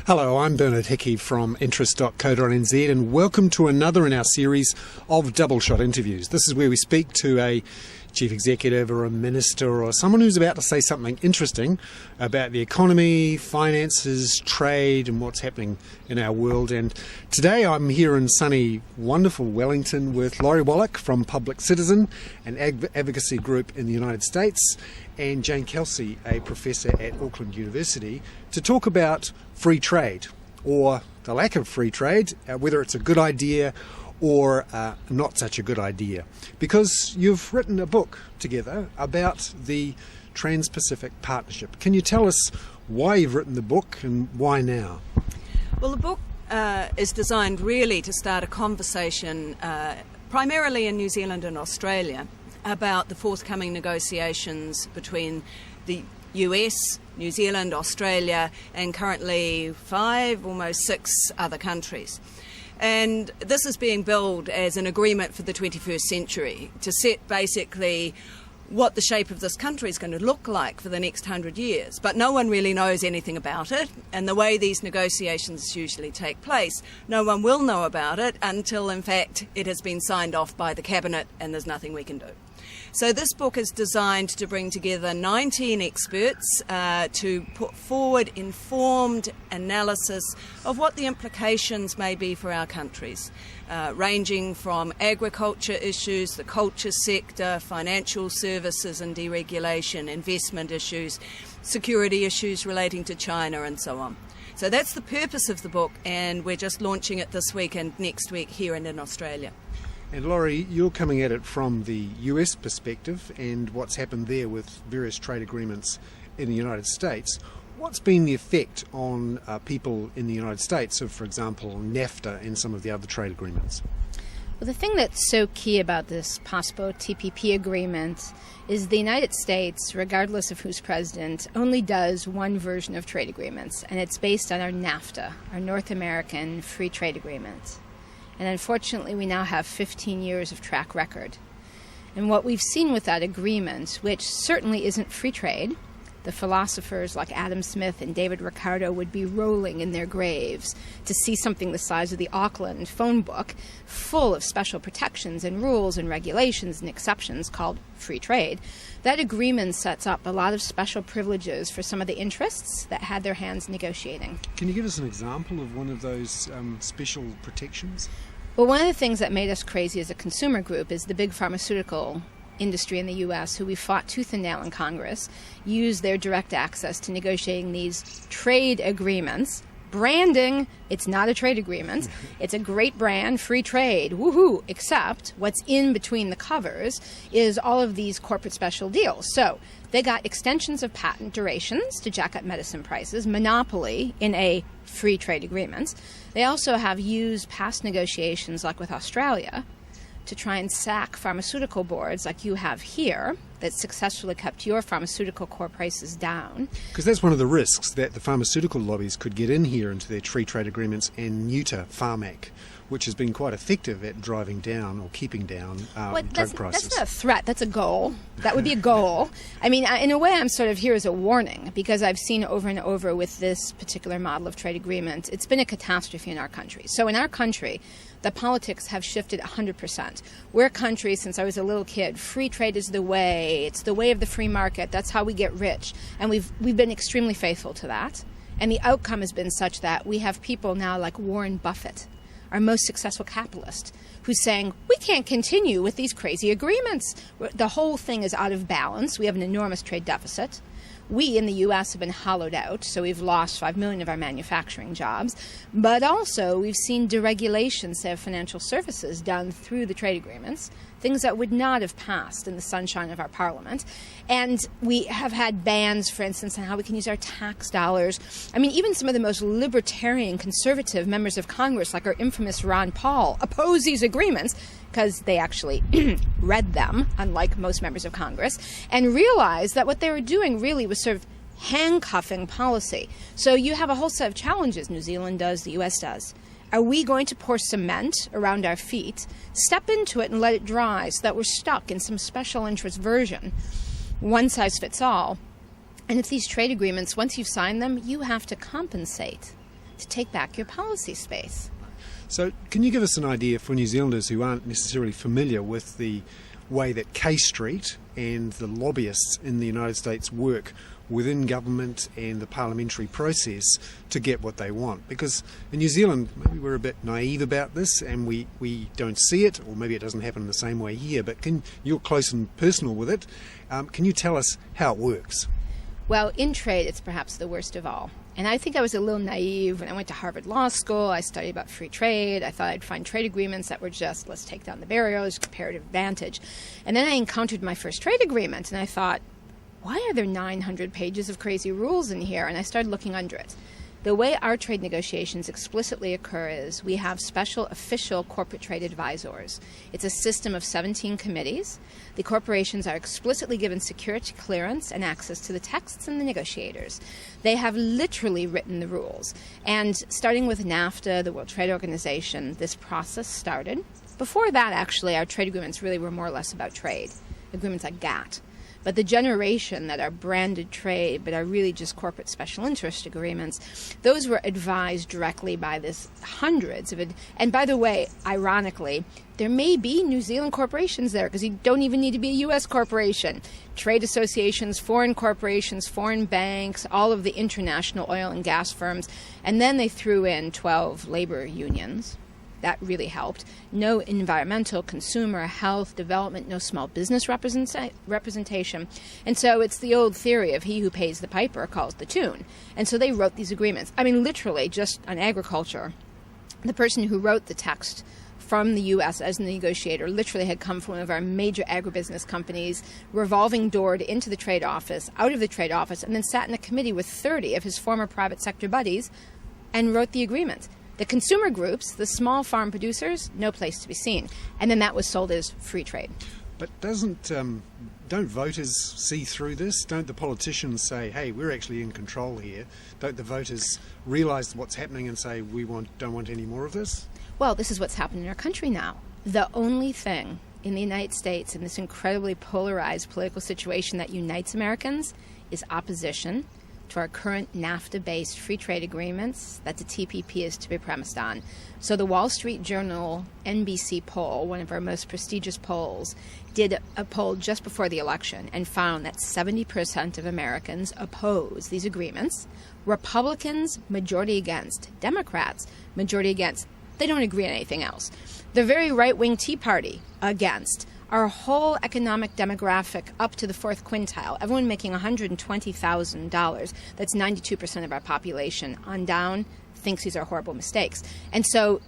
Hello, I'm Bernard Hickey from interest.co.nz and welcome to another in our series of Double Shot interviews. This is where we speak to a chief executive or a minister or someone who's about to say something interesting about the economy, finances, trade and what's happening in our world. And today I'm here in sunny, wonderful Wellington with Laurie Wallach from Public Citizen, an advocacy group in the United States, and Jane Kelsey, a professor at Auckland University, to talk about free trade, or the lack of free trade, whether it's a good idea or not such a good idea. Because you've written a book together about the Trans-Pacific Partnership. Can you tell us why you've written the book and why now? Well, the book is designed really to start a conversation, primarily in New Zealand and Australia, about the forthcoming negotiations between the US, New Zealand, Australia, and currently 5, almost 6 other countries. And this is being billed as an agreement for the 21st century to set basically what the shape of this country is going to look like for the next 100 years. But no one really knows anything about it. And the way these negotiations usually take place, no one will know about it until, in fact, it has been signed off by the Cabinet and there's nothing we can do. So this book is designed to bring together 19 experts to put forward informed analysis of what the implications may be for our countries, ranging from agriculture issues, the culture sector, financial services and deregulation, investment issues, security issues relating to China and so on. So that's the purpose of the book, and we're just launching it this week and next week here and in Australia. And Laurie, you're coming at it from the US perspective and what's happened there with various trade agreements in the United States. What's been the effect on people in the United States of, for example, NAFTA and some of the other trade agreements? Well, the thing that's so key about this possible TPP agreement is the United States, regardless of who's president, only does one version of trade agreements, and it's based on our NAFTA, our North American Free Trade Agreement. And unfortunately, we now have 15 years of track record. And what we've seen with that agreement, which certainly isn't free trade, the philosophers like Adam Smith and David Ricardo would be rolling in their graves to see something the size of the Auckland phone book full of special protections and rules and regulations and exceptions called free trade. That agreement sets up a lot of special privileges for some of the interests that had their hands negotiating. Can you give us an example of one of those special protections? Well, one of the things that made us crazy as a consumer group is the big pharmaceutical industry in the U.S., who we fought tooth and nail in Congress, used their direct access to negotiating these trade agreements. Branding, it's not a trade agreement. It's a great brand, free trade, woohoo, except what's in between the covers is all of these corporate special deals. So they got extensions of patent durations to jack up medicine prices, monopoly in a free trade agreement. They also have used past negotiations, like with Australia, to try and sack pharmaceutical boards like you have here that successfully kept your pharmaceutical core prices down. Because that's one of the risks, that the pharmaceutical lobbies could get in here into their free trade agreements and neuter Pharmac, which has been quite effective at driving down or keeping down drug prices. That's not a threat, that's a goal. That would be a goal. I mean, in a way, I'm sort of here as a warning, because I've seen over and over with this particular model of trade agreement, it's been a catastrophe in our country. So in our country, the politics have shifted 100%. We're a country, since I was a little kid, free trade is the way, it's the way of the free market, that's how we get rich. And we've been extremely faithful to that. And the outcome has been such that we have people now like Warren Buffett, our most successful capitalist, who's saying, we can't continue with these crazy agreements. The whole thing is out of balance. We have an enormous trade deficit. We in the U.S. have been hollowed out, so we've lost 5 million of our manufacturing jobs. But also, we've seen deregulation, say, of financial services done through the trade agreements, things that would not have passed in the sunshine of our parliament. And we have had bans, for instance, on how we can use our tax dollars. I mean, even some of the most libertarian, conservative members of Congress, like our infamous Ron Paul, oppose these agreements because they actually read them, unlike most members of Congress, and realized that what they were doing really was sort of handcuffing policy. So you have a whole set of challenges. New Zealand does, the U.S. does. Are we going to pour cement around our feet, step into it and let it dry so that we're stuck in some special interest version, one size fits all? And if these trade agreements, once you've signed them, you have to compensate to take back your policy space. So can you give us an idea for New Zealanders who aren't necessarily familiar with the way that K Street and the lobbyists in the United States work within government and the parliamentary process to get what they want? Because in New Zealand, maybe we're a bit naive about this and we don't see it, or maybe it doesn't happen in the same way here, but you're close and personal with it. Can you tell us how it works? Well, in trade, it's perhaps the worst of all. And I think I was a little naive when I went to Harvard Law School. I studied about free trade. I thought I'd find trade agreements that were just, let's take down the barriers, comparative advantage. And then I encountered my first trade agreement, and I thought, why are there 900 pages of crazy rules in here? And I started looking under it. The way our trade negotiations explicitly occur is we have special official corporate trade advisors. It's a system of 17 committees. The corporations are explicitly given security clearance and access to the texts and the negotiators. They have literally written the rules. And starting with NAFTA, the World Trade Organization, this process started. Before that, actually, our trade agreements really were more or less about trade, agreements like GATT. But the generation that are branded trade but are really just corporate special interest agreements, those were advised directly by this hundreds of it. And by the way, ironically, there may be New Zealand corporations there because you don't even need to be a U.S. corporation. Trade associations, foreign corporations, foreign banks, all of the international oil and gas firms. And then they threw in 12 labor unions. That really helped. No environmental, consumer, health, development, no small business representation. And so it's the old theory of he who pays the piper calls the tune. And so they wrote these agreements. I mean, literally, just on agriculture, the person who wrote the text from the U.S. as a negotiator literally had come from one of our major agribusiness companies, revolving doored into the trade office, out of the trade office, and then sat in a committee with 30 of his former private sector buddies and wrote the agreement. The consumer groups, the small farm producers, no place to be seen. And then that was sold as free trade. But don't voters see through this? Don't the politicians say, hey, we're actually in control here? Don't the voters realise what's happening and say, don't want any more of this? Well, this is what's happening in our country now. The only thing in the United States in this incredibly polarized political situation that unites Americans is opposition to our current NAFTA-based free trade agreements that the TPP is to be premised on. So the Wall Street Journal NBC poll, one of our most prestigious polls, did a poll just before the election and found that 70% of Americans oppose these agreements. Republicans, majority against. Democrats, majority against. They don't agree on anything else. The very right-wing Tea Party, against. Our whole economic demographic up to the fourth quintile, everyone making $120,000, that's 92% of our population, on down, thinks these are horrible mistakes. And so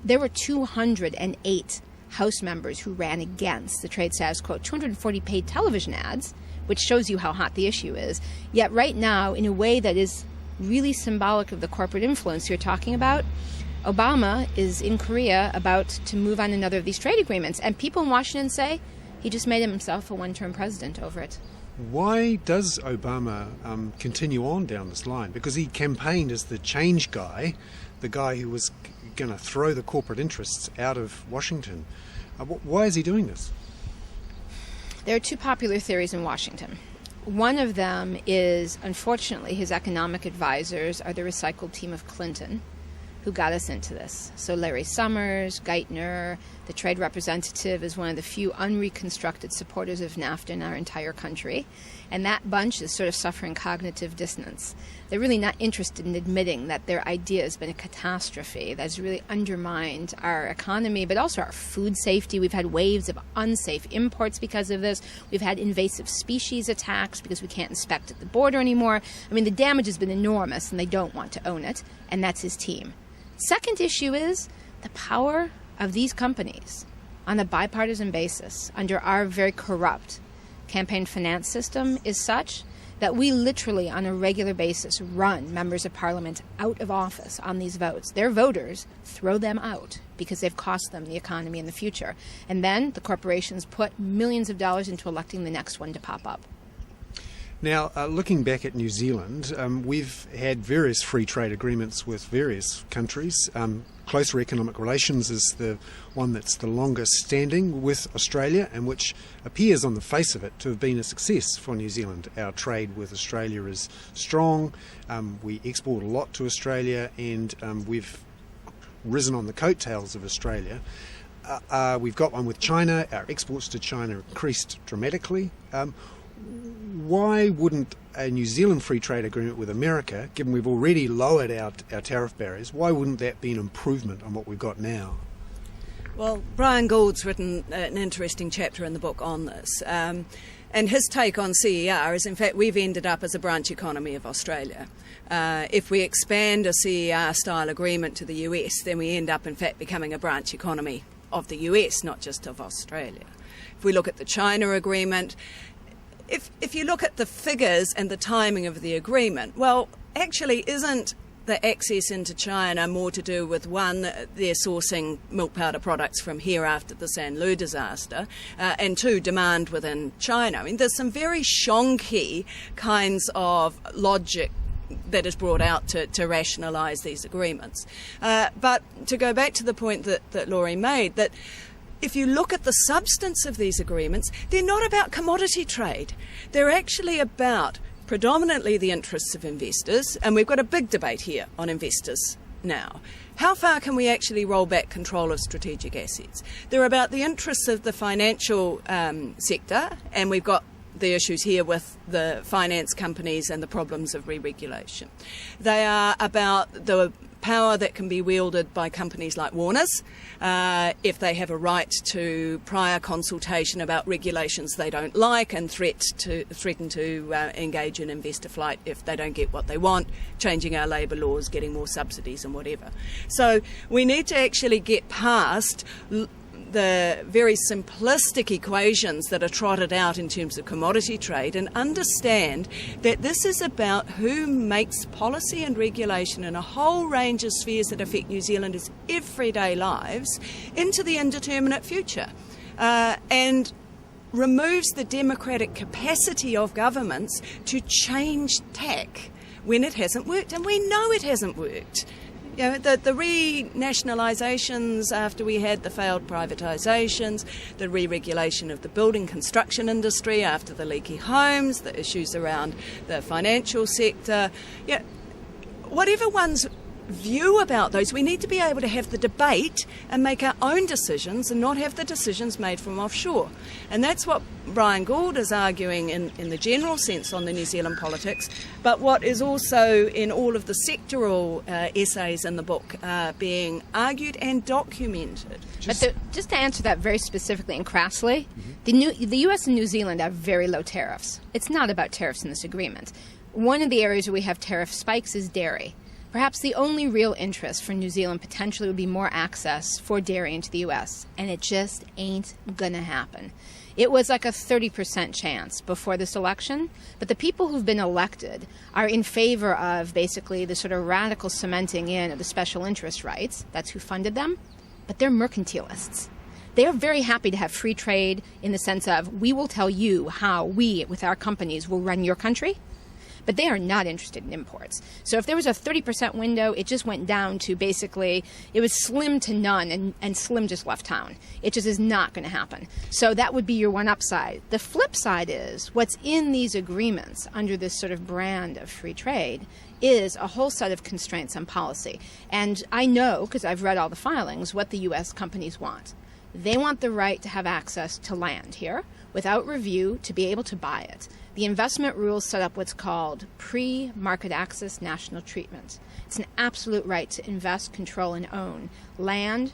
there were 208 House members who ran against the trade status quo, 240 paid television ads, which shows you how hot the issue is. Yet right now, in a way that is really symbolic of the corporate influence you're talking about, Obama is in Korea about to move on another of these trade agreements. And people in Washington say he just made himself a one-term president over it. Why does Obama continue on down this line? Because he campaigned as the change guy, the guy who was going to throw the corporate interests out of Washington. Why is he doing this? There are two popular theories in Washington. One of them is, unfortunately, his economic advisors are the recycled team of Clinton, who got us into this. So Larry Summers, Geithner, the trade representative, is one of the few unreconstructed supporters of NAFTA in our entire country. And that bunch is sort of suffering cognitive dissonance. They're really not interested in admitting that their idea has been a catastrophe that's really undermined our economy, but also our food safety. We've had waves of unsafe imports because of this. We've had invasive species attacks because we can't inspect at the border anymore. I mean, the damage has been enormous, and they don't want to own it, and that's his team. Second issue is the power of these companies on a bipartisan basis under our very corrupt campaign finance system is such that we literally on a regular basis run members of parliament out of office on these votes. Their voters throw them out because they've cost them the economy in the future. And then the corporations put millions of dollars into electing the next one to pop up. Now, looking back at New Zealand, we've had various free trade agreements with various countries. Closer economic relations is the one that's the longest standing with Australia, and which appears on the face of it to have been a success for New Zealand. Our trade with Australia is strong. We export a lot to Australia, and we've risen on the coattails of Australia. We've got one with China. Our exports to China increased dramatically. Why wouldn't a New Zealand free trade agreement with America, given we've already lowered our tariff barriers, why wouldn't that be an improvement on what we've got now? Well, Brian Gould's written an interesting chapter in the book on this. And his take on CER is, in fact, we've ended up as a branch economy of Australia. If we expand a CER-style agreement to the US, then we end up, in fact, becoming a branch economy of the US, not just of Australia. If we look at the China agreement, if you look at the figures and the timing of the agreement, well, actually isn't the access into China more to do with, one, they're sourcing milk powder products from here after the Sanlu disaster, and two, demand within China. I mean, there's some very shonky kinds of logic that is brought out to rationalise these agreements. But to go back to the point that Laurie made, that if you look at the substance of these agreements, they're not about commodity trade. They're actually about predominantly the interests of investors, and we've got a big debate here on investors now. How far can we actually roll back control of strategic assets? They're about the interests of the financial sector, and we've got the issues here with the finance companies and the problems of re-regulation. They are about the power that can be wielded by companies like Warner's if they have a right to prior consultation about regulations they don't like and threaten to engage in investor flight if they don't get what they want, changing our labour laws, getting more subsidies and whatever. So we need to actually get past the very simplistic equations that are trotted out in terms of commodity trade and understand that this is about who makes policy and regulation in a whole range of spheres that affect New Zealanders' everyday lives into the indeterminate future, and removes the democratic capacity of governments to change tack when it hasn't worked, and we know it hasn't worked. You know, the renationalisations after we had the failed privatisations, the re-regulation of the building construction industry after the leaky homes, the issues around the financial sector. Yeah, whatever one's view about those, we need to be able to have the debate and make our own decisions and not have the decisions made from offshore. And that's what Brian Gould is arguing in the general sense on the New Zealand politics, but what is also in all of the sectoral essays in the book being argued and documented. But just to answer that very specifically and crassly, the US and New Zealand have very low tariffs. It's not about tariffs in this agreement. One of the areas where we have tariff spikes is dairy. Perhaps the only real interest for New Zealand potentially would be more access for dairy into the U.S., and it just ain't gonna happen. It was like a 30% chance before this election, but the people who've been elected are in favor of basically the sort of radical cementing in of the special interest rights. That's who funded them, but they're mercantilists. They are very happy to have free trade in the sense of, we will tell you how we, with our companies, will run your country. But they are not interested in imports. So if there was a 30% window, it just went down to basically, it was slim to none, and slim just left town. It just is not going to happen. So that would be your one upside. The flip side is, what's in these agreements under this sort of brand of free trade is a whole set of constraints on policy. And I know, because I've read all the filings, what the U.S. companies want. They want the right to have access to land here without review, to be able to buy it. The investment rules set up what's called pre-market access national treatment. It's an absolute right to invest, control, and own land,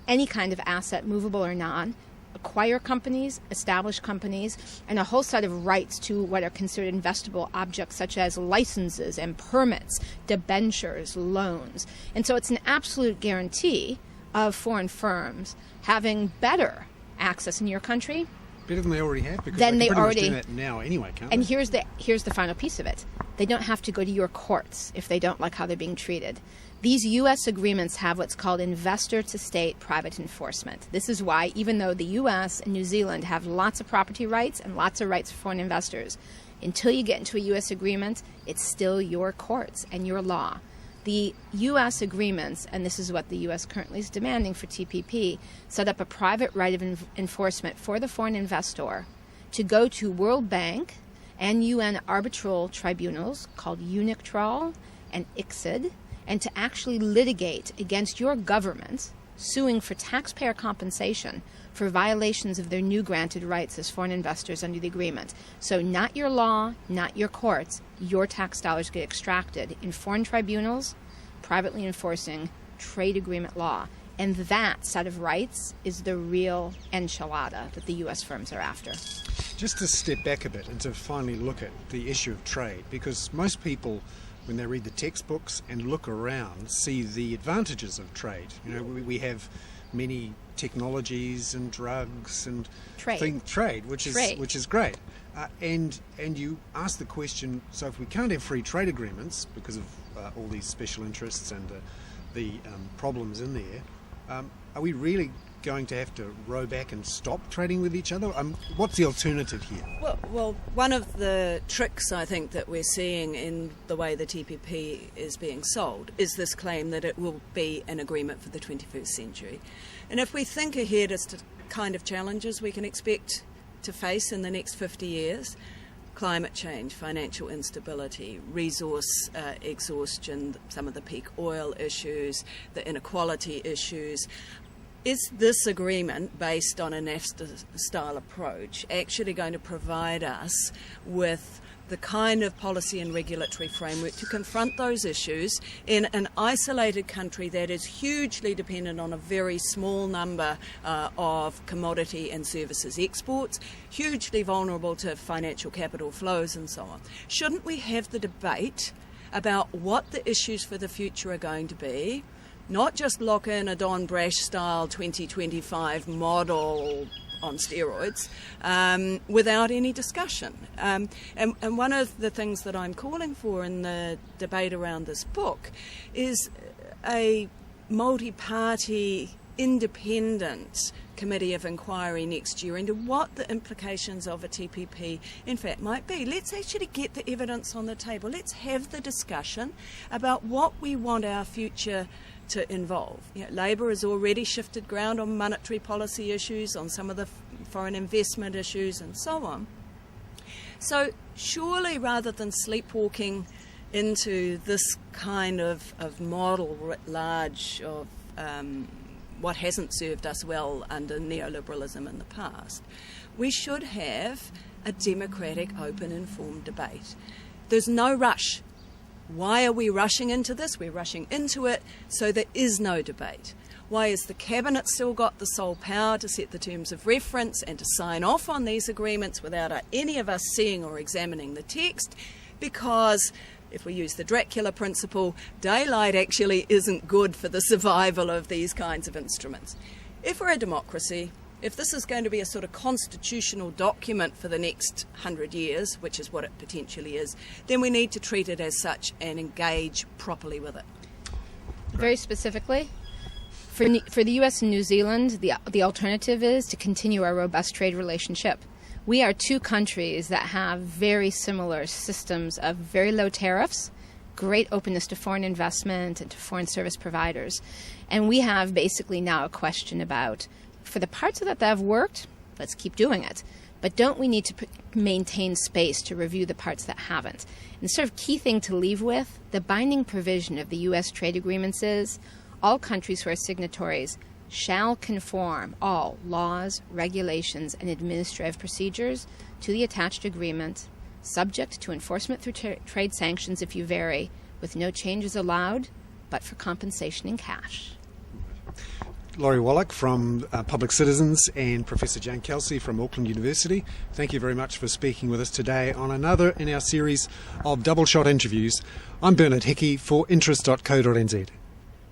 any kind of asset, movable or non, acquire companies, establish companies, and a whole set of rights to what are considered investable objects such as licenses and permits, debentures, loans. And so it's an absolute guarantee of foreign firms having better access in your country. Better than they already have, because then they can they pretty already much do that now anyway, can't and they? here's the final piece of it. They don't have to go to your courts if they don't like how they're being treated. These U.S. agreements have what's called investor-to-state private enforcement. This is why, even though the U.S. and New Zealand have lots of property rights and lots of rights for foreign investors, Until you get into a U.S. agreement, it's still your courts and your law. The U.S. agreements, and this is what the U.S. currently is demanding for TPP, set up a private right of enforcement for the foreign investor to go to World Bank and UN arbitral tribunals called UNICTRAL and ICSID, and to actually litigate against your government, suing for taxpayer compensation for violations of their new granted rights as foreign investors under the agreement. So not your law, not your courts, your tax dollars get extracted in foreign tribunals, privately enforcing trade agreement law. And that set of rights is the real enchilada that the U.S. firms are after. Just to step back a bit and to finally look at the issue of trade, because most people, when they read the textbooks and look around, see the advantages of trade. You know, we have many technologies and drugs and trade, which is great. And you ask the question: so if we can't have free trade agreements because of all these special interests and the problems in there, are we really going to have to row back and stop trading with each other? What's the alternative here? Well, one of the tricks I think that we're seeing in the way the TPP is being sold is this claim that it will be an agreement for the 21st century. And if we think ahead as to kind of challenges we can expect to face in the next 50 years, climate change, financial instability, resource exhaustion, some of the peak oil issues, the inequality issues, is this agreement, based on a NAFTA-style approach, actually going to provide us with the kind of policy and regulatory framework to confront those issues in an isolated country that is hugely dependent on a very small number of commodity and services exports, hugely vulnerable to financial capital flows and so on? Shouldn't we have the debate about what the issues for the future are going to be? Not just lock in a Don Brash-style 2025 model on steroids without any discussion. And one of the things that I'm calling for in the debate around this book is a multi-party, independent committee of inquiry next year into what the implications of a TPP in fact might be. Let's actually get the evidence on the table. Let's have the discussion about what we want our future to involve. You know, Labour has already shifted ground on monetary policy issues, on some of the foreign investment issues and so on. So surely, rather than sleepwalking into this kind of model writ large of what hasn't served us well under neoliberalism in the past, we should have a democratic, open, informed debate. There's no rush. Why are we rushing into this? We're rushing into it so there is no debate. Why has the Cabinet still got the sole power to set the terms of reference and to sign off on these agreements without any of us seeing or examining the text? Because, if we use the Dracula principle, daylight actually isn't good for the survival of these kinds of instruments. If we're a democracy, if this is going to be a sort of constitutional document for the next 100 years, which is what it potentially is, then we need to treat it as such and engage properly with it. Very specifically, for the U.S. and New Zealand, the alternative is to continue our robust trade relationship. We are two countries that have very similar systems of very low tariffs, great openness to foreign investment and to foreign service providers. And we have basically now a question about, for the parts of that have worked, let's keep doing it. But don't we need to maintain space to review the parts that haven't? And sort of key thing to leave with, the binding provision of the U.S. trade agreements is all countries who are signatories shall conform all laws, regulations, and administrative procedures to the attached agreement, subject to enforcement through trade sanctions if you vary, with no changes allowed, but for compensation in cash. Laurie Wallach from Public Citizens and Professor Jane Kelsey from Auckland University, thank you very much for speaking with us today on another in our series of double shot interviews. I'm Bernard Hickey for interest.co.nz.